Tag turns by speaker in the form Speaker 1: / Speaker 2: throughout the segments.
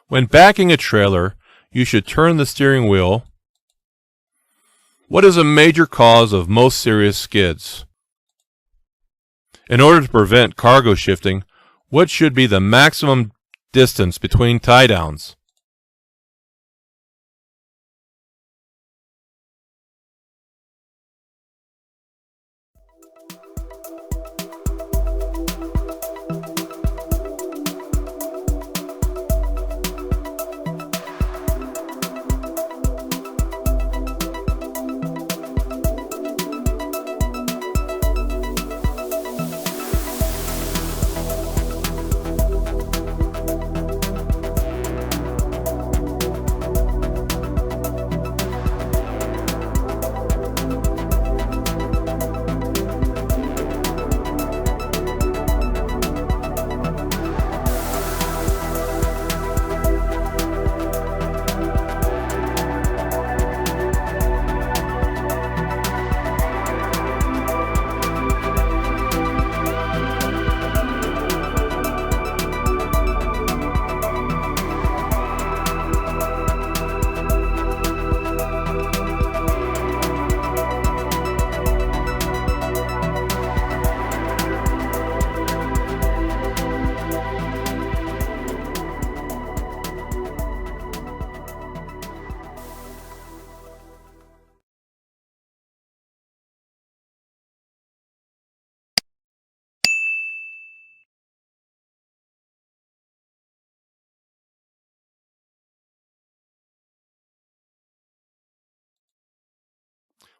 Speaker 1: When backing a trailer, you should turn the steering wheel. What is a major cause of most serious skids? In order to prevent cargo shifting, what should be the maximum distance between tie downs?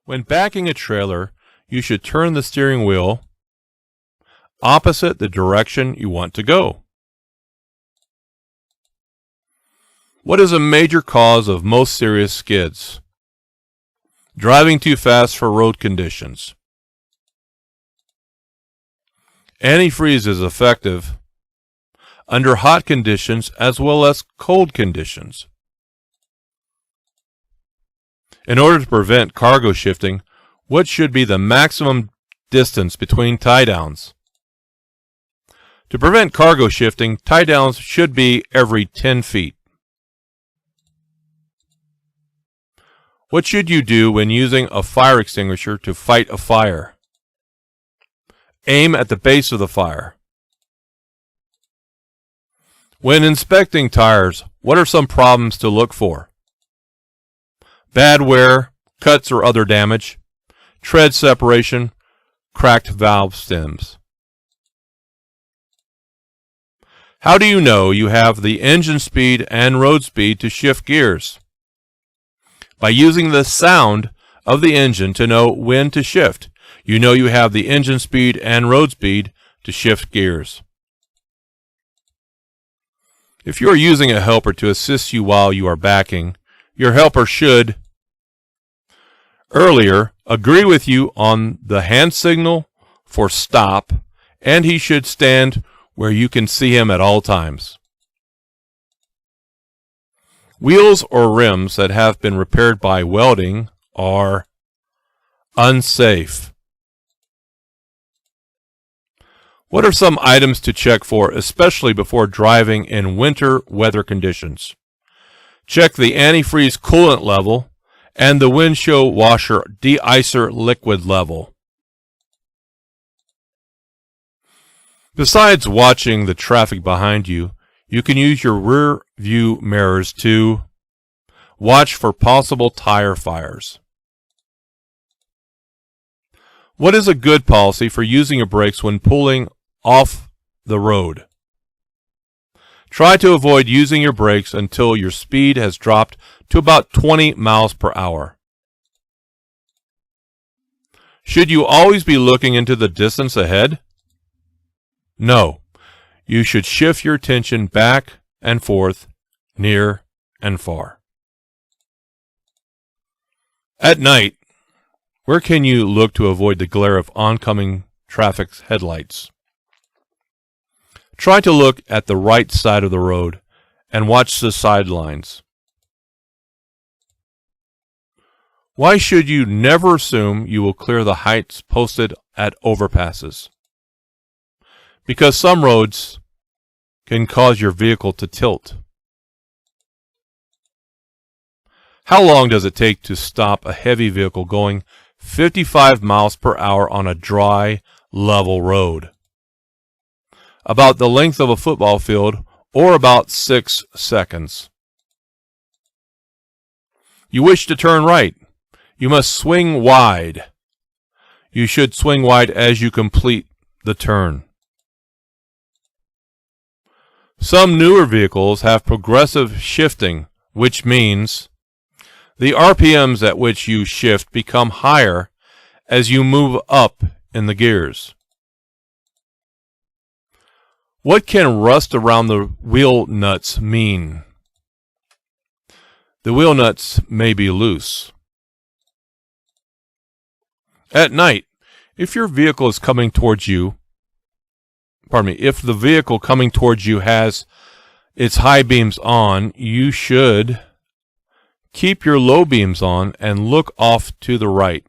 Speaker 1: When backing a trailer, you should turn the steering wheel opposite the direction you want to go. What is a major cause of most serious skids? Driving too fast for road conditions. Antifreeze is effective under hot conditions as well as cold conditions. In order to prevent cargo shifting, what should be the maximum distance between tie downs? To prevent cargo shifting, tie downs should be every 10 feet. What should you do when using a fire extinguisher to fight a fire? Aim at the base of the fire. When inspecting tires, what are some problems to look for? Bad wear, cuts or other damage, tread separation, cracked valve stems. How do you know you have the engine speed and road speed to shift gears? By using the sound of the engine to know when to shift. You know you have the engine speed and road speed to shift gears. If you are using a helper to assist you while you are backing, your helper should agree with you on the hand signal for stop, and he should stand where you can see him at all times. Wheels or rims that have been repaired by welding are unsafe. What are some items to check for, especially before driving in winter weather conditions? Check the antifreeze coolant level and the windshield washer de-icer liquid level. Besides watching the traffic behind you, you can use your rear view mirrors to watch for possible tire fires. What is a good policy for using your brakes when pulling off the road? Try to avoid using your brakes until your speed has dropped to about 20 miles per hour. Should you always be looking into the distance ahead? No. You should shift your attention back and forth, near and far. At night, where can you look to avoid the glare of oncoming traffic's headlights? Try to look at the right side of the road and watch the sidelines. Why should you never assume you will clear the heights posted at overpasses? Because some roads can cause your vehicle to tilt. How long does it take to stop a heavy vehicle going 55 miles per hour on a dry, level road? About the length of a football field, or about 6 seconds. You wish to turn right. You must swing wide. You should swing wide as you complete the turn. Some newer vehicles have progressive shifting, which means the RPMs at which you shift become higher as you move up in the gears. What can rust around the wheel nuts mean? The wheel nuts may be loose. At night, if your vehicle is coming towards you, if the vehicle coming towards you has its high beams on, you should keep your low beams on and look off to the right.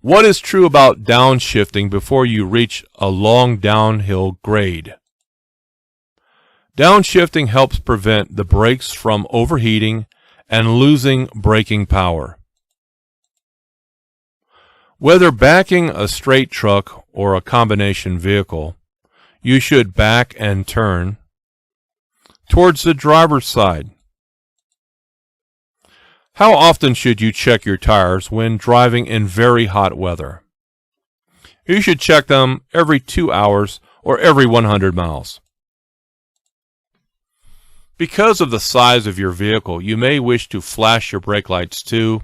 Speaker 1: What is true about downshifting before you reach a long downhill grade? Downshifting helps prevent the brakes from overheating and losing braking power. Whether backing a straight truck or a combination vehicle, you should back and turn towards the driver's side. How often should you check your tires when driving in very hot weather? You should check them every 2 hours or every 100 miles. Because of the size of your vehicle, you may wish to flash your brake lights to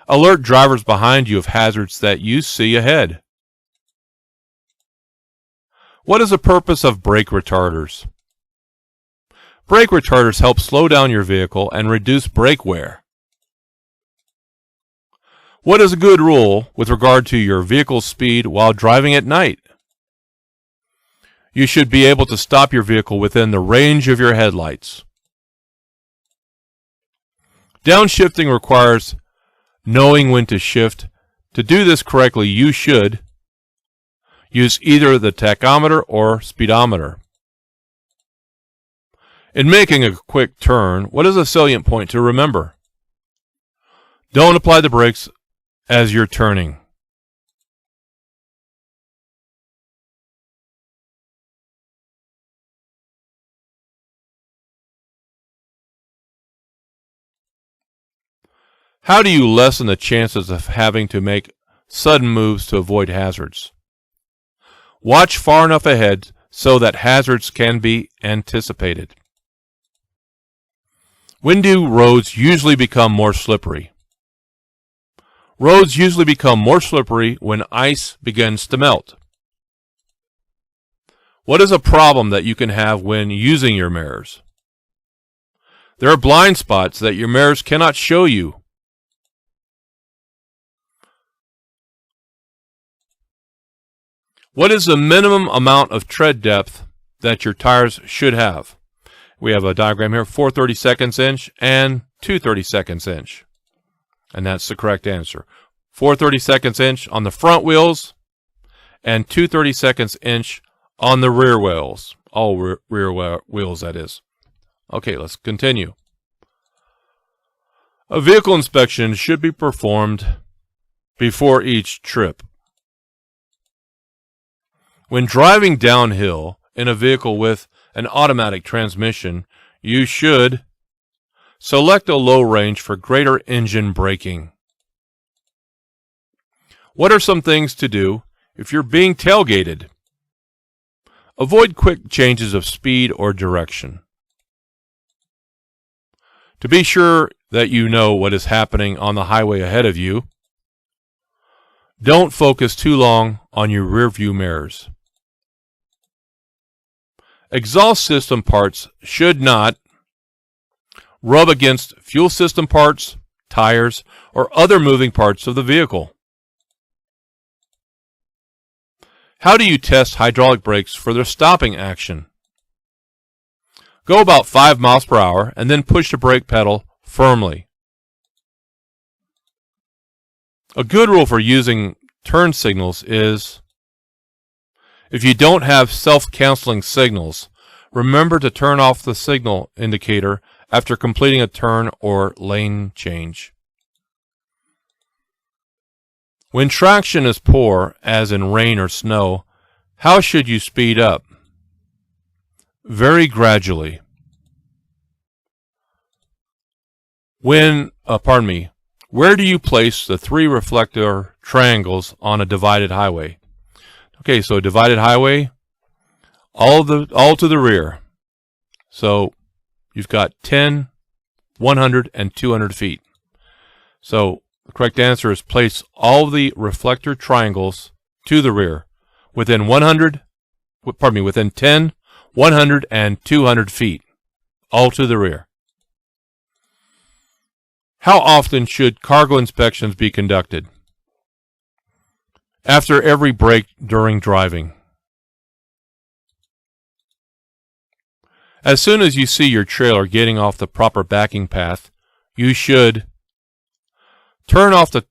Speaker 1: alert drivers behind you of hazards that you see ahead. What is the purpose of brake retarders? Brake retarders help slow down your vehicle and reduce brake wear. What is a good rule with regard to your vehicle's speed while driving at night? You should be able to stop your vehicle within the range of your headlights. Downshifting requires knowing when to shift. To do this correctly, you should use either the tachometer or speedometer. In making a quick turn, what is a salient point to remember? Don't apply the brakes as you're turning. How do you lessen the chances of having to make sudden moves to avoid hazards? Watch far enough ahead so that hazards can be anticipated. When do roads usually become more slippery? Roads usually become more slippery when ice begins to melt. What is a problem that you can have when using your mirrors? There are blind spots that your mirrors cannot show you. What is the minimum amount of tread depth that your tires should have? We have a diagram here, 4 32 inch and 2 32 inch. And that's the correct answer. 4 32 inch on the front wheels and 2 32 inch on the rear wheels. All rear wheels, that is. Okay, let's continue. A vehicle inspection should be performed before each trip. When driving downhill in a vehicle with an automatic transmission, you should select a low range for greater engine braking. What are some things to do if you're being tailgated? Avoid quick changes of speed or direction. To be sure that you know what is happening on the highway ahead of you, don't focus too long on your rearview mirrors. Exhaust system parts should not rub against fuel system parts, tires, or other moving parts of the vehicle. How do you test hydraulic brakes for their stopping action? Go about 5 miles per hour and then push the brake pedal firmly. A good rule for using turn signals is, if you don't have self-canceling signals, remember to turn off the signal indicator after completing a turn or lane change. When traction is poor, as in rain or snow, how should you speed up? Very gradually. Where do you place the 3 reflector triangles on a divided highway? Okay, so a divided highway, all to the rear. So you've got 10, 100, and 200 feet. So the correct answer is place all the reflector triangles to the rear within 10, 100, and 200 feet, all to the rear. How often should cargo inspections be conducted? After every break during driving. As soon as you see your trailer getting off the proper backing path, you should turn the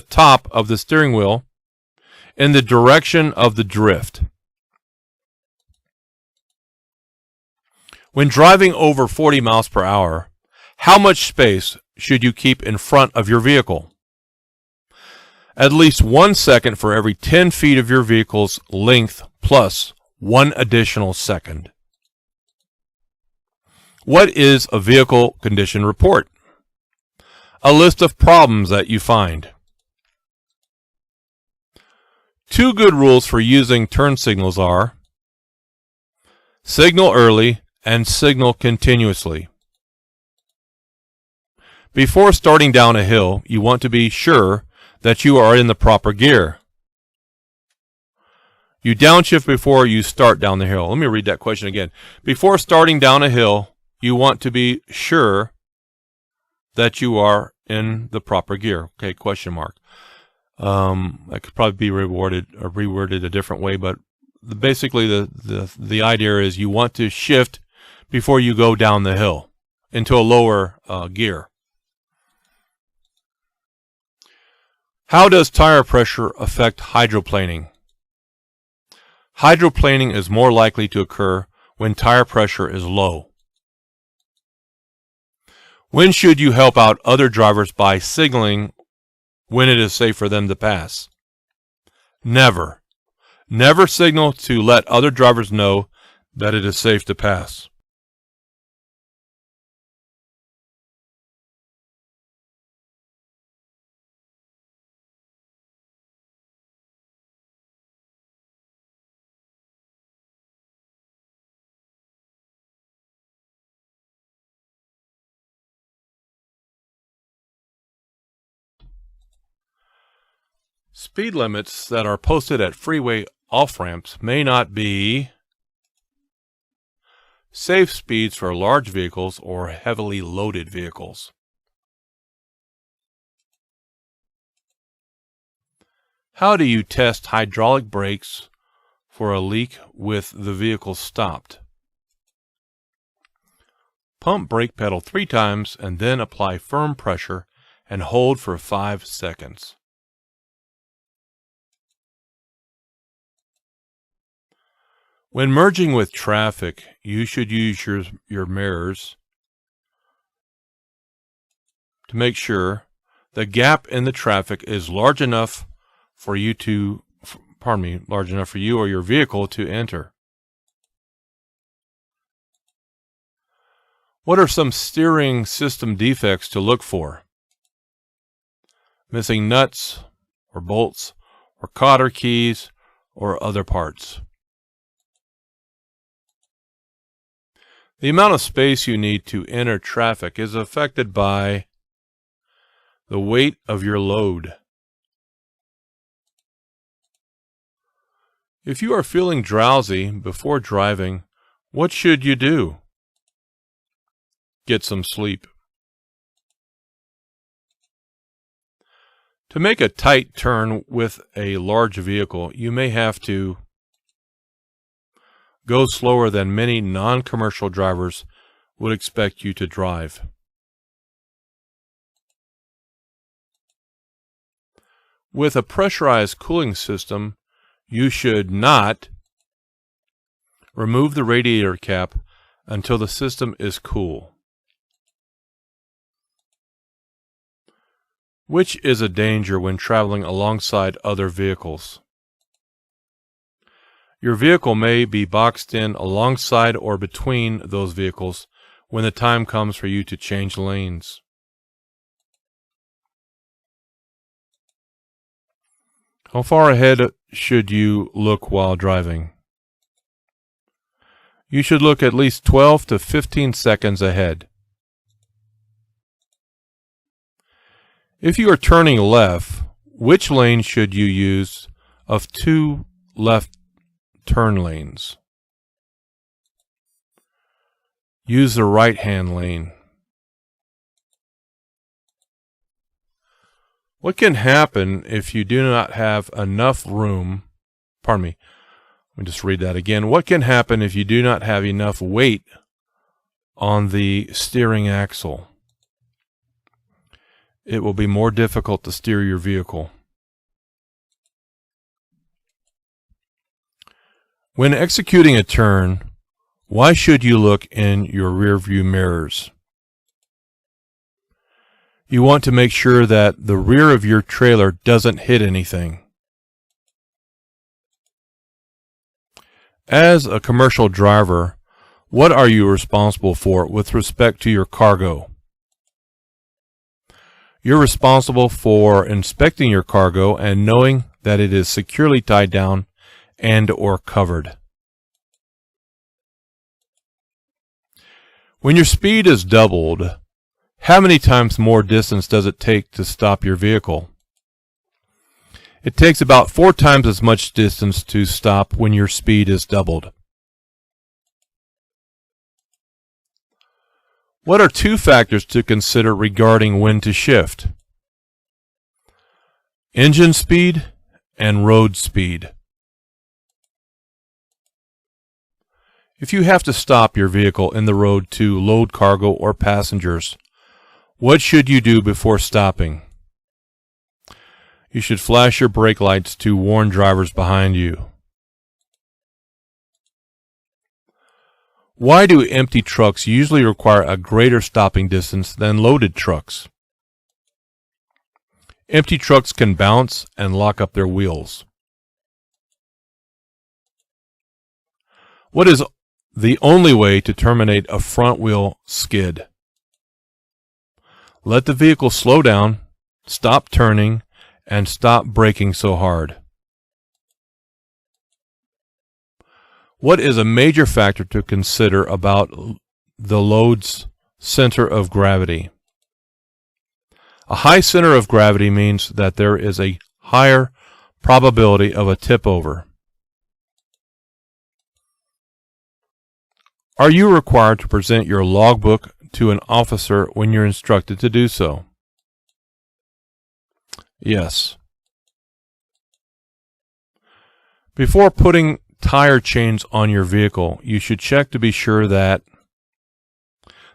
Speaker 1: top of the steering wheel in the direction of the drift. When driving over 40 miles per hour, how much space should you keep in front of your vehicle? At least 1 second for every 10 feet of your vehicle's length plus 1 additional second. What is a vehicle condition report? A list of problems that you find. 2 good rules for using turn signals are: signal early and signal continuously. Before starting down a hill, you want to be sure that you are in the proper gear. You downshift before you start down the hill. Let me read that question again. Before starting down a hill, you want to be sure that you are in the proper gear. Okay, question mark. That could probably be reworded a different way, but basically the idea is you want to shift before you go down the hill into a lower gear. How does tire pressure affect hydroplaning? Hydroplaning is more likely to occur when tire pressure is low. When should you help out other drivers by signaling when it is safe for them to pass? Never. Never signal to let other drivers know that it is safe to pass. Speed limits that are posted at freeway off-ramps may not be safe speeds for large vehicles or heavily loaded vehicles. How do you test hydraulic brakes for a leak with the vehicle stopped? Pump brake pedal 3 times and then apply firm pressure and hold for 5 seconds. When merging with traffic, you should use your mirrors to make sure the gap in the traffic is large enough for you or your vehicle to enter. What are some steering system defects to look for? Missing nuts or bolts or cotter keys or other parts. The amount of space you need to enter traffic is affected by the weight of your load. If you are feeling drowsy before driving, what should you do? Get some sleep. To make a tight turn with a large vehicle, you may have to go slower than many non-commercial drivers would expect you to drive. With a pressurized cooling system, you should not remove the radiator cap until the system is cool. Which is a danger when traveling alongside other vehicles? Your vehicle may be boxed in alongside or between those vehicles when the time comes for you to change lanes. How far ahead should you look while driving? You should look at least 12 to 15 seconds ahead. If you are turning left, which lane should you use of two left turn lanes? Use the right-hand lane. What can happen if you do not have enough room? Pardon me. Let me just read that again. What can happen if you do not have enough weight on the steering axle? It will be more difficult to steer your vehicle. When executing a turn, why should you look in your rearview mirrors? You want to make sure that the rear of your trailer doesn't hit anything. As a commercial driver, what are you responsible for with respect to your cargo? You're responsible for inspecting your cargo and knowing that it is securely tied down and/or covered. When your speed is doubled, how many times more distance does it take to stop your vehicle? It takes about 4 times as much distance to stop when your speed is doubled. What are 2 factors to consider regarding when to shift? Engine speed and road speed. If you have to stop your vehicle in the road to load cargo or passengers, what should you do before stopping? You should flash your brake lights to warn drivers behind you. Why do empty trucks usually require a greater stopping distance than loaded trucks? Empty trucks can bounce and lock up their wheels. What is the only way to terminate a front wheel skid? Let the vehicle slow down, stop turning, and stop braking so hard. What is a major factor to consider about the load's center of gravity? A high center of gravity means that there is a higher probability of a tip over. Are you required to present your logbook to an officer when you're instructed to do so? Yes. Before putting tire chains on your vehicle, you should check to be sure that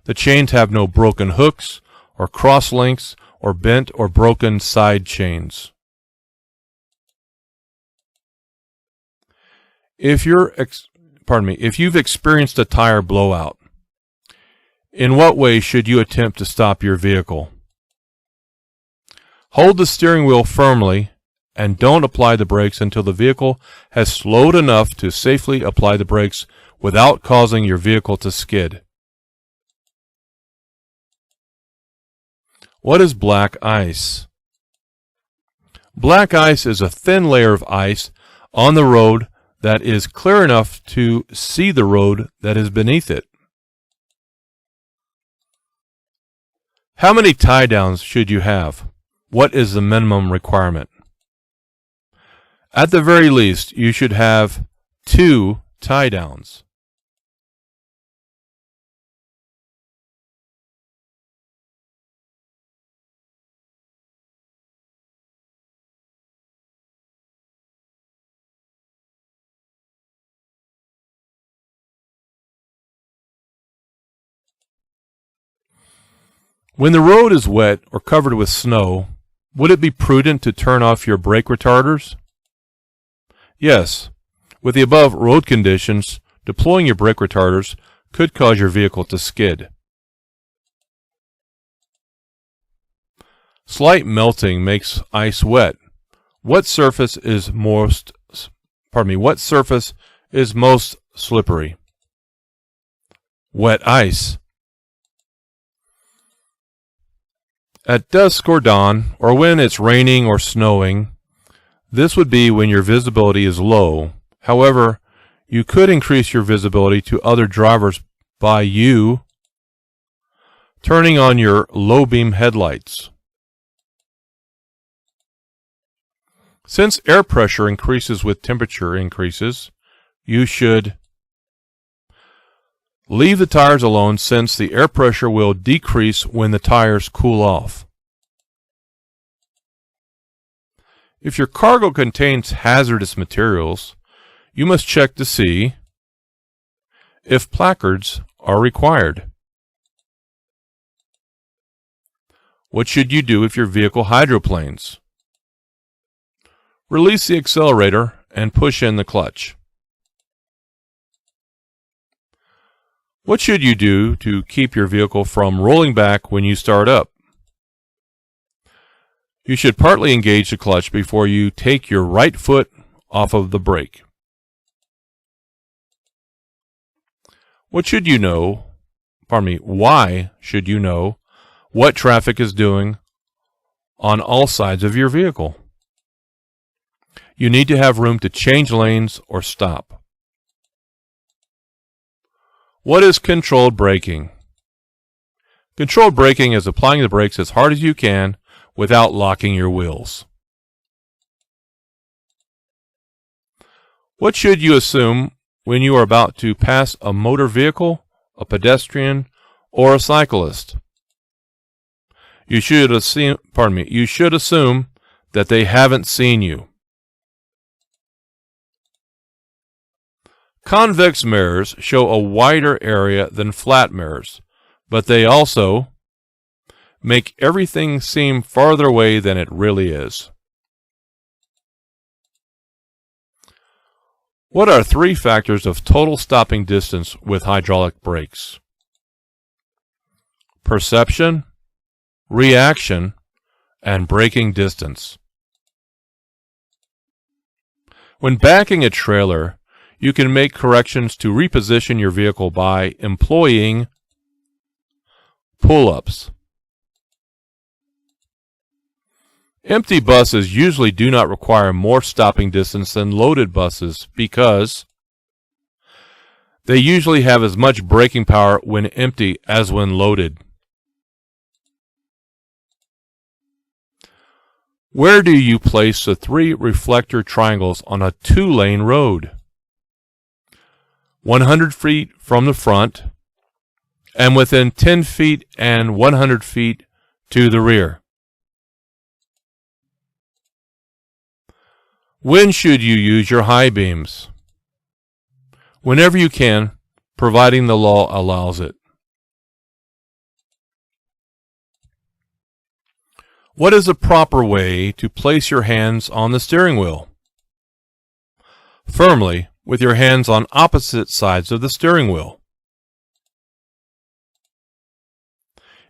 Speaker 1: the chains have no broken hooks or cross links or bent or broken side chains. If you've experienced a tire blowout, in what way should you attempt to stop your vehicle? Hold the steering wheel firmly and don't apply the brakes until the vehicle has slowed enough to safely apply the brakes without causing your vehicle to skid. What is black ice? Black ice is a thin layer of ice on the road that is clear enough to see the road that is beneath it. How many tie downs should you have? What is the minimum requirement? At the very least, you should have 2 tie downs. When the road is wet or covered with snow, would it be prudent to turn off your brake retarders? Yes. With the above road conditions, deploying your brake retarders could cause your vehicle to skid. Slight melting makes ice wet. What surface is most slippery? Wet ice. At dusk or dawn, or when it's raining or snowing, this would be when your visibility is low. However, you could increase your visibility to other drivers by you turning on your low beam headlights. Since air pressure increases with temperature increases, you should leave the tires alone, since the air pressure will decrease when the tires cool off. If your cargo contains hazardous materials, you must check to see if placards are required. What should you do if your vehicle hydroplanes? Release the accelerator and push in the clutch. What should you do to keep your vehicle from rolling back when you start up? You should partly engage the clutch before you take your right foot off of the brake. Why should you know what traffic is doing on all sides of your vehicle? You need to have room to change lanes or stop. What is controlled braking? Controlled braking is applying the brakes as hard as you can without locking your wheels. What should you assume when you are about to pass a motor vehicle, a pedestrian, or a cyclist? You should assume that they haven't seen you. Convex mirrors show a wider area than flat mirrors, but they also make everything seem farther away than it really is. What are 3 factors of total stopping distance with hydraulic brakes? Perception, reaction, and braking distance. When backing a trailer, you can make corrections to reposition your vehicle by employing pull-ups. Empty buses usually do not require more stopping distance than loaded buses because they usually have as much braking power when empty as when loaded. Where do you place the 3 reflector triangles on a 2-lane road? 100 feet from the front, and within 10 feet and 100 feet to the rear. When should you use your high beams? Whenever you can, providing the law allows it. What is the proper way to place your hands on the steering wheel? Firmly, with your hands on opposite sides of the steering wheel.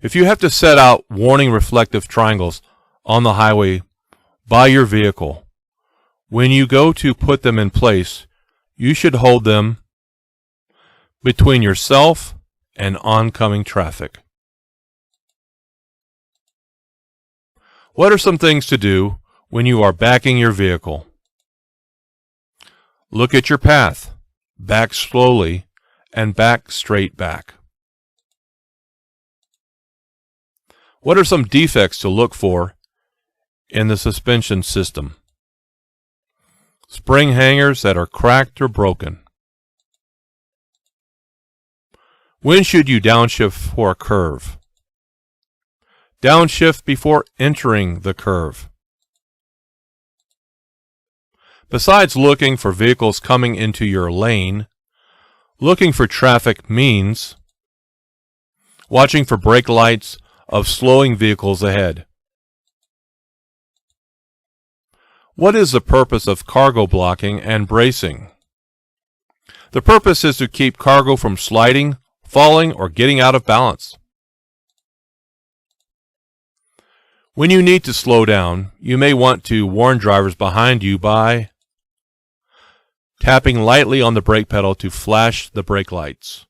Speaker 1: If you have to set out warning reflective triangles on the highway by your vehicle, when you go to put them in place, you should hold them between yourself and oncoming traffic. What are some things to do when you are backing your vehicle? Look at your path, back slowly, and back straight back. What are some defects to look for in the suspension system? Spring hangers that are cracked or broken. When should you downshift for a curve? Downshift before entering the curve. Besides looking for vehicles coming into your lane, looking for traffic means watching for brake lights of slowing vehicles ahead. What is the purpose of cargo blocking and bracing? The purpose is to keep cargo from sliding falling, or getting out of balance. When you need to slow down, you may want to warn drivers behind you by tapping lightly on the brake pedal to flash the brake lights.